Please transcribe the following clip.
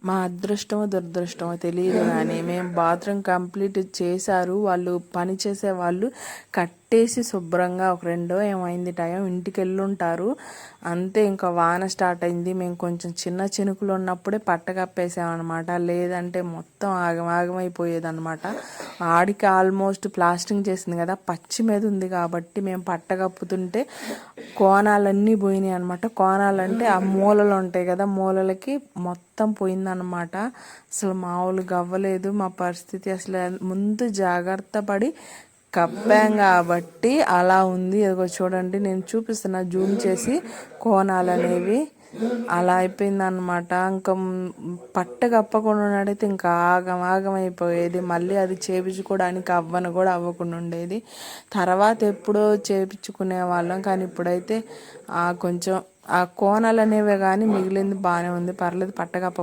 మా అదృష్టమో దురదృష్టమో తెలియదు కానీ మేము బాత్రూమ్ కంప్లీట్ చేశారు వాళ్ళు, పని చేసే వాళ్ళు కట్టేసి శుభ్రంగా ఒక 2 ఏమైంది టైం ఇంటికి వెళ్ళుంటారు. అంతే ఇంకా వాన స్టార్ట్ అయింది. మేము కొంచెం చిన్న చినుకులు ఉన్నప్పుడే పట్ట కప్పేసామన్నమాట, లేదంటే మొత్తం ఆగమైపోయేదన్నమాట. ఆడికి ఆల్మోస్ట్ ప్లాస్టింగ్ చేసింది కదా, పచ్చి మీద ఉంది కాబట్టి మేము పట్ట కప్పుతుంటే కోణాలన్నీ పోయినాయి అనమాట. కోణాలంటే ఆ మూలలు ఉంటాయి కదా, మూలలకి మొత్తం పోయిందన్నమాట. అసలు మామూలుగా అవ్వలేదు మా పరిస్థితి. అసలు ముందు జాగ్రత్త పడి కప్పాం కాబట్టి అలా ఉంది. అదిగో చూడండి, నేను చూపిస్తున్నా జూమ్ చేసి. కోణాలు అనేవి అలా అయిపోయిందన్నమాట. ఇంకా పట్ట కప్పకుండా ఉన్నట్టయితే ఇంకా ఆగమైపోయేది. మళ్ళీ అది చేపించుకోవడానికి అవ్వకుండా ఉండేది. తర్వాత ఎప్పుడో చేపించుకునే వాళ్ళం, కానీ ఇప్పుడైతే కొంచెం ఆ కోణాలు అనేవి కానీ మిగిలింది బాగానే ఉంది, పర్లేదు. పట్ట కప్ప